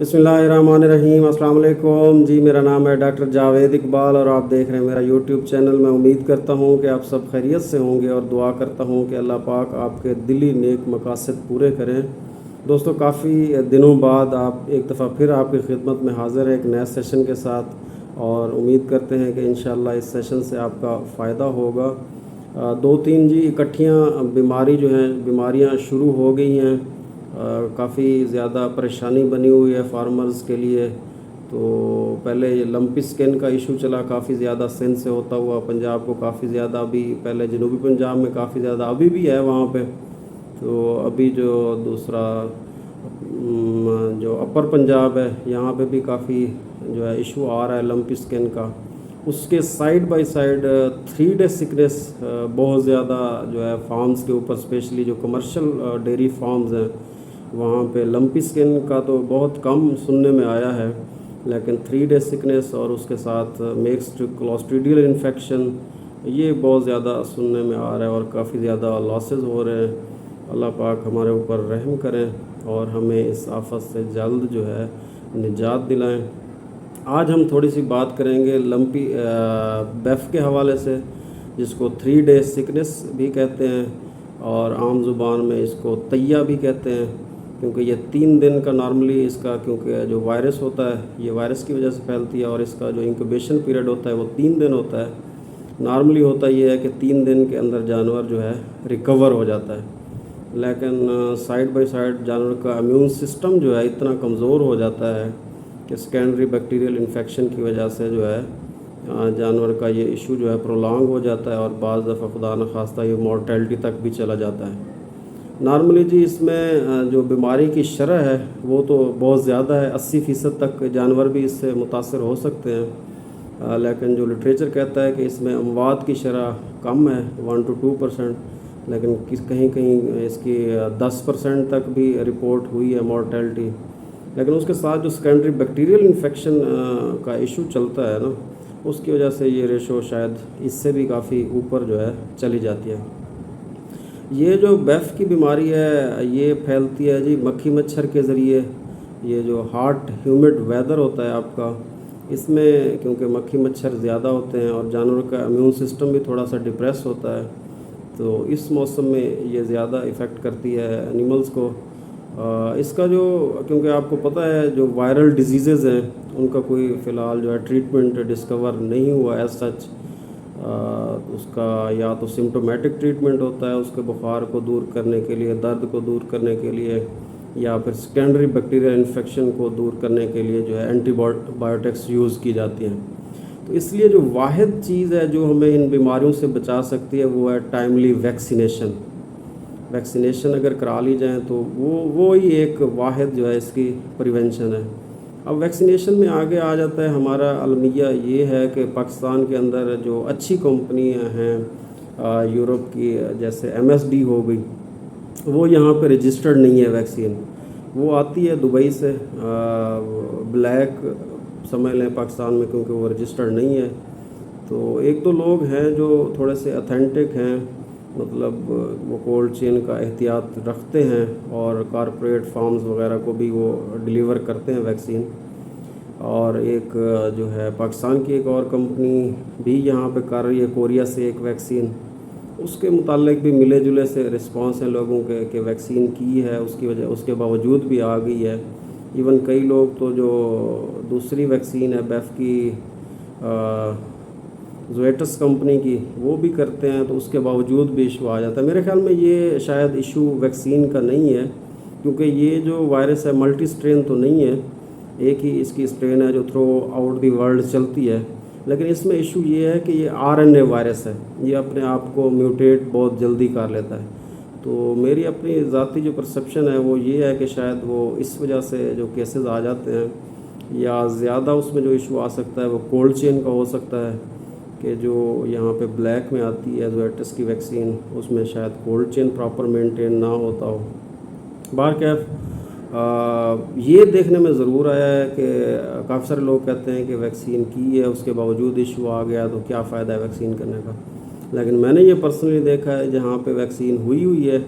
बिस्मिल्लाहिर्रहमानिर्रहीम। अस्सलाम वालेकुम जी। मेरा नाम है डॉक्टर जावेद इकबाल और आप देख रहे हैं मेरा यूट्यूब चैनल। मैं उम्मीद करता हूँ कि आप सब खैरियत से होंगे और दुआ करता हूँ कि अल्लाह पाक आपके दिली नेक मकासद पूरे करें। दोस्तों, काफ़ी दिनों बाद आप एक दफ़ा फिर आपकी खिदमत में हाज़िर है एक नए सेशन के साथ और उम्मीद करते हैं कि इंशाअल्लाह इस सेशन से आपका फ़ायदा होगा। दो तीन जी इकट्ठियाँ बीमारियाँ शुरू हो गई हैं। काफ़ी ज़्यादा परेशानी बनी हुई है फार्मर्स के लिए। तो पहले ये लंपी स्किन का इशू चला, काफ़ी ज़्यादा सिंध से होता हुआ पंजाब को काफ़ी ज़्यादा, अभी पहले जनूबी पंजाब में काफ़ी ज़्यादा अभी भी है वहाँ पे। तो अभी जो दूसरा जो अपर पंजाब है यहाँ पे भी काफ़ी जो है इशू आ रहा है लंपी स्किन का। उसके side by side 3 day sickness बहुत ज़्यादा जो है फार्म्स के ऊपर, स्पेशली जो कमर्शियल डेयरी फार्म्स हैं वहाँ पे लंपी स्किन का तो बहुत कम सुनने में आया है, लेकिन 3 डे सिकनेस और उसके साथ मिक्स्ड क्लोस्ट्रीडियल इन्फेक्शन ये बहुत ज़्यादा सुनने में आ रहा है और काफ़ी ज़्यादा लॉसेस हो रहे हैं। अल्लाह पाक हमारे ऊपर रहम करें और हमें इस आफत से जल्द जो है निजात दिलाएं। आज हम थोड़ी सी बात करेंगे लंपी बेफ के हवाले से, जिसको 3 डे सिकनेस भी कहते हैं और आम ज़ुबान में इसको तैया भी कहते हैं, क्योंकि ये 3 दिन का नॉर्मली इसका, क्योंकि जो वायरस होता है ये वायरस की वजह से फैलती है और इसका जो इंक्यूबेशन पीरियड होता है वो 3 दिन होता है। नॉर्मली होता ये है कि 3 दिन के अंदर जानवर जो है रिकवर हो जाता है, लेकिन साइड बाय साइड जानवर का इम्यून सिस्टम जो है इतना कमज़ोर हो जाता है कि सेकेंडरी बैक्टीरियल इन्फेक्शन की वजह से जो है जानवर का ये इशू जो है प्रोलॉन्ग हो जाता है और बाज़ दफ़ा खुदा न खास्ता ये मॉर्टेलिटी तक भी चला जाता है। नॉर्मली जी इसमें जो बीमारी की शरह है वो तो बहुत ज़्यादा है, 80% तक जानवर भी इससे मुतासर हो सकते हैं, लेकिन जो लिटरेचर कहता है कि इसमें अमवात की शरह कम है 1 to 2%, लेकिन कहीं कहीं इसकी 10% तक भी रिपोर्ट हुई है मॉर्टेलिटी। लेकिन उसके साथ जो सेकेंडरी बैक्टीरियल इन्फेक्शन का इशू चलता है ना, उसकी वजह से ये रेशो शायद इससे भी काफ़ी ऊपर जो है चली जाती है। ये जो बेफ की बीमारी है ये फैलती है जी मक्खी मच्छर के ज़रिए। ये जो हॉट ह्यूमिड वेदर होता है आपका, इसमें क्योंकि मक्खी मच्छर ज़्यादा होते हैं और जानवर का इम्यून सिस्टम भी थोड़ा सा डिप्रेस होता है, तो इस मौसम में ये ज़्यादा इफ़ेक्ट करती है एनिमल्स को। इसका जो, क्योंकि आपको पता है जो वायरल डिजीज़ हैं उनका कोई फ़िलहाल जो है ट्रीटमेंट डिस्कवर नहीं हुआ एज सच। उसका या तो सिम्टोमेटिक ट्रीटमेंट होता है उसके बुखार को दूर करने के लिए, दर्द को दूर करने के लिए, या फिर सेकेंडरी बैक्टीरियल इन्फेक्शन को दूर करने के लिए जो है एंटीबायोटिक्स यूज़ की जाती हैं। तो इसलिए जो वाहिद चीज़ है जो हमें इन बीमारियों से बचा सकती है वो है टाइमली वैक्सीनेशन। वैक्सीनेशन अगर करा ली जाए तो वो ही एक वाहिद जो है इसकी प्रिवेंशन है। अब वैक्सीनेशन में आगे आ जाता है हमारा अलमिया ये है कि पाकिस्तान के अंदर जो अच्छी कंपनियां हैं यूरोप की, जैसे MSD हो गई, वो यहाँ पे रजिस्टर्ड नहीं है वैक्सीन। वो आती है दुबई से, ब्लैक समझ लें पाकिस्तान में, क्योंकि वो रजिस्टर्ड नहीं है। तो एक दो लोग हैं जो थोड़े से अथेंटिक हैं, मतलब वो कोल्ड चेन का एहतियात रखते हैं और कॉरपोरेट फार्म्स वगैरह को भी वो डिलीवर करते हैं वैक्सीन। और एक जो है पाकिस्तान की एक और कंपनी भी यहाँ पे कर रही है कोरिया से एक वैक्सीन, उसके मुतालिक भी मिले जुले से रिस्पांस हैं लोगों के कि वैक्सीन की है, उसकी वजह उसके बावजूद भी आ गई है। इवन कई लोग तो जो दूसरी वैक्सीन है बेफ की जोएटस कंपनी की, वो भी करते हैं, तो उसके बावजूद भी इशू आ जाता है। मेरे ख्याल में ये शायद इशू वैक्सीन का नहीं है, क्योंकि ये जो वायरस है मल्टी स्ट्रेन तो नहीं है, एक ही इसकी स्ट्रेन है जो थ्रू आउट दी वर्ल्ड चलती है। लेकिन इसमें इशू ये है कि ये RNA वायरस है, ये अपने आप को म्यूटेट बहुत जल्दी कर लेता है। तो मेरी अपनी ज़ाती जो परसेप्शन है वो ये है कि शायद वो इस वजह से जो केसेस आ जाते हैं, या ज़्यादा उसमें जो इशू आ सकता है वो कोल्ड चेन का हो सकता है, कि जो यहाँ पे ब्लैक में आती है जोएटस की वैक्सीन, उसमें शायद कोल्ड चेन प्रॉपर मेंटेन ना होता हो। बाहरकैफ ये देखने में ज़रूर आया है कि काफ़ी सारे लोग कहते हैं कि वैक्सीन की है उसके बावजूद इशू आ गया तो क्या फ़ायदा है वैक्सीन करने का। लेकिन मैंने ये पर्सनली देखा है जहाँ पे वैक्सीन हुई है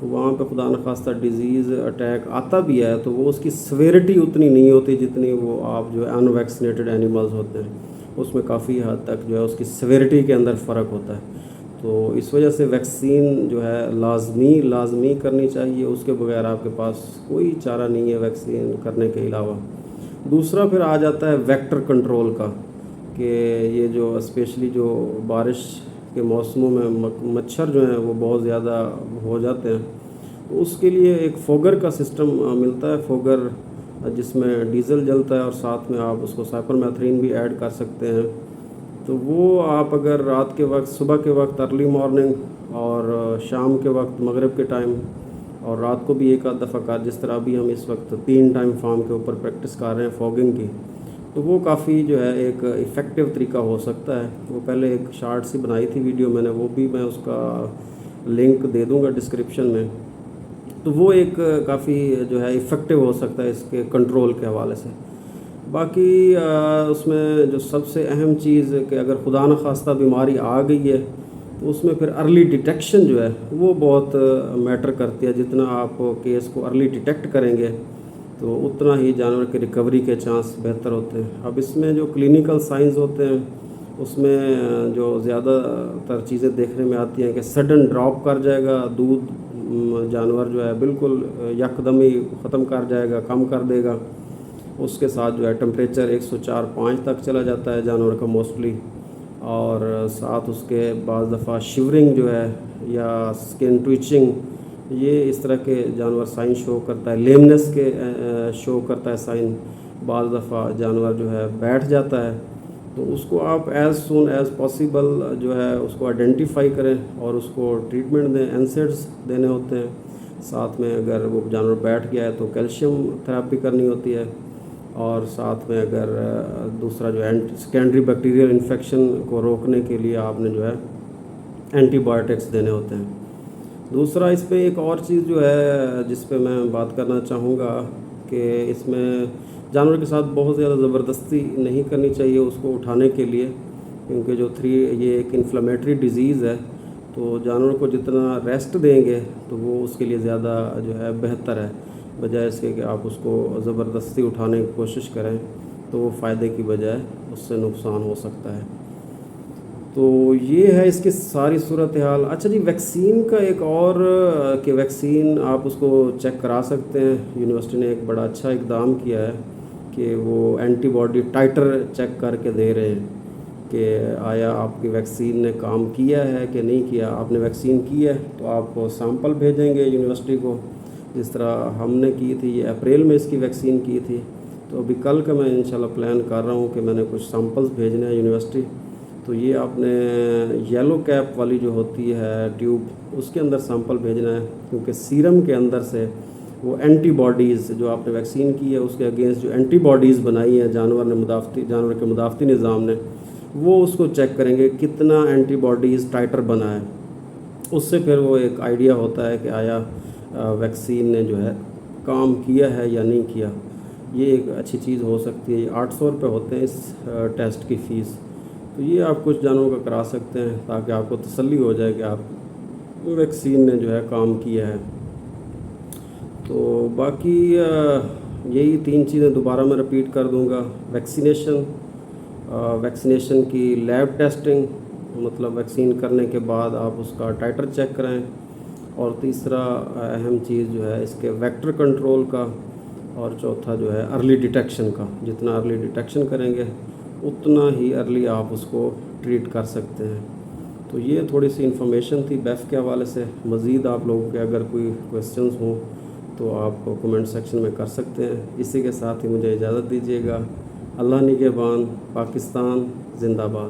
تو وہاں پہ خدا نخواستہ ڈیزیز اٹیک آتا بھی ہے تو وہ اس کی سویرٹی اتنی نہیں ہوتی جتنی وہ آپ جو ہے ان ویکسینیٹڈ اینیملز ہوتے ہیں، اس میں کافی حد تک جو ہے اس کی سویرٹی کے اندر فرق ہوتا ہے۔ تو اس وجہ سے ویکسین جو ہے لازمی کرنی چاہیے، اس کے بغیر آپ کے پاس کوئی چارہ نہیں ہے ویکسین کرنے کے علاوہ۔ دوسرا پھر آ جاتا ہے ویکٹر کنٹرول کا، کہ یہ جو اسپیشلی جو بارش کے موسموں میں مچھر جو ہیں وہ بہت زیادہ ہو جاتے ہیں، تو اس کے لیے ایک فوگر کا سسٹم ملتا ہے، فوگر جس میں ڈیزل جلتا ہے اور ساتھ میں آپ اس کو سائپرمیتھرین بھی ایڈ کر سکتے ہیں۔ تو وہ آپ اگر رات کے وقت، صبح کے وقت ارلی مارننگ اور شام کے وقت مغرب کے ٹائم اور رات کو بھی ایک آدھ دفعہ جس طرح بھی ہم اس وقت 3 ٹائم فارم کے اوپر پریکٹس کر رہے ہیں فوگنگ کی، تو وہ کافی جو ہے ایک افیکٹو طریقہ ہو سکتا ہے۔ وہ پہلے ایک شارٹ سی بنائی تھی ویڈیو میں نے، وہ بھی میں اس کا لنک دے دوں گا ڈسکرپشن میں۔ تو وہ ایک کافی جو ہے افیکٹو ہو سکتا ہے اس کے کنٹرول کے حوالے سے۔ باقی اس میں جو سب سے اہم چیز کہ اگر خدا نخواستہ بیماری آ گئی ہے تو اس میں پھر ارلی ڈیٹیکشن جو ہے وہ بہت میٹر کرتی ہے۔ جتنا آپ کیس کو ارلی ڈیٹیکٹ کریں گے تو اتنا ہی جانور کے ریکوری کے چانس بہتر ہوتے ہیں۔ اب اس میں جو کلینیکل سائنز ہوتے ہیں اس میں جو زیادہ تر چیزیں دیکھنے میں آتی ہیں کہ سڈن ڈراپ کر جائے گا دودھ، جانور جو ہے بالکل یکدم ہی ختم کر جائے گا، کم کر دے گا۔ اس کے ساتھ جو ہے ٹمپریچر 104-105 تک چلا جاتا ہے جانور کا موسٹلی، اور ساتھ اس کے بعض دفعہ شیورنگ جو ہے یا سکن ٹویچنگ، یہ اس طرح کے جانور سائن شو کرتا ہے، لیمنس کے شو کرتا ہے سائن۔ بعض دفعہ جانور جو ہے بیٹھ جاتا ہے، تو اس کو آپ ایز سون ایز پاسیبل جو ہے اس کو آئیڈینٹیفائی کریں اور اس کو ٹریٹمنٹ دیں۔ انسیڈز دینے ہوتے ہیں، ساتھ میں اگر وہ جانور بیٹھ گیا ہے تو کیلشیم تھراپی کرنی ہوتی ہے، اور ساتھ میں اگر دوسرا جو سیکنڈری بیکٹیریل انفیکشن کو روکنے کے لیے آپ نے جو ہے اینٹی بایوٹکس دینے ہوتے ہیں۔ دوسرا اس پہ ایک اور چیز جو ہے جس پہ میں بات کرنا چاہوں گا کہ اس میں جانور کے ساتھ بہت زیادہ زبردستی نہیں کرنی چاہیے اس کو اٹھانے کے لیے، کیونکہ جو یہ ایک انفلیمیٹری ڈیزیز ہے، تو جانور کو جتنا ریسٹ دیں گے تو وہ اس کے لیے زیادہ جو ہے بہتر ہے، بجائے اس کے کہ آپ اس کو زبردستی اٹھانے کی کوشش کریں تو وہ فائدے کی بجائے اس سے نقصان ہو سکتا ہے۔ تو یہ ہے اس کی ساری صورتحال۔ اچھا جی، ویکسین کا ایک اور کہ ویکسین آپ اس کو چیک کرا سکتے ہیں۔ یونیورسٹی نے ایک بڑا اچھا اقدام کیا ہے کہ وہ اینٹی باڈی ٹائٹر چیک کر کے دے رہے ہیں کہ آیا آپ کی ویکسین نے کام کیا ہے کہ نہیں کیا۔ آپ نے ویکسین کی ہے تو آپ کو سیمپل بھیجیں گے یونیورسٹی کو، جس طرح ہم نے کی تھی، یہ اپریل میں اس کی ویکسین کی تھی۔ تو ابھی کل کا میں انشاءاللہ پلان کر رہا ہوں کہ میں نے کچھ سیمپلز بھیجنے ہیں یونیورسٹی۔ تو یہ آپ نے یلو کیپ والی جو ہوتی ہے ٹیوب، اس کے اندر سیمپل بھیجنا ہے، کیونکہ سیرم کے اندر سے وہ اینٹی باڈیز جو آپ نے ویکسین کی ہے اس کے اگینسٹ جو اینٹی باڈیز بنائی ہیں جانور کے مدافعتی نظام نے، وہ اس کو چیک کریں گے کتنا اینٹی باڈیز ٹائٹر بنا ہے۔ اس سے پھر وہ ایک آئیڈیا ہوتا ہے کہ آیا ویکسین نے جو ہے کام کیا ہے یا نہیں کیا۔ یہ ایک اچھی چیز ہو سکتی ہے۔ یہ 800 روپے ہوتے ہیں اس ٹیسٹ کی فیس، تو یہ آپ کچھ جانوروں کا کرا سکتے ہیں تاکہ آپ کو تسلی ہو جائے کہ آپ ویکسین نے جو ہے کام کیا ہے۔ تو باقی یہی 3 چیزیں دوبارہ میں رپیٹ کر دوں گا۔ ویکسینیشن کی لیب ٹیسٹنگ، مطلب ویکسین کرنے کے بعد آپ اس کا ٹائٹر چیک کریں، اور تیسرا اہم چیز جو ہے اس کے ویکٹر کنٹرول کا، اور چوتھا جو ہے ارلی ڈیٹیکشن کا۔ جتنا ارلی ڈیٹیکشن کریں گے اتنا ہی ارلی آپ اس کو ٹریٹ کر سکتے ہیں۔ تو یہ تھوڑی سی انفارمیشن تھی بیف کے حوالے سے۔ مزید آپ لوگوں کے اگر کوئی کویسچنز ہوں تو آپ کمنٹ سیکشن میں کر سکتے ہیں۔ اسی کے ساتھ ہی مجھے اجازت دیجیے گا۔ اللہ نگہبان، پاکستان زندہ باد۔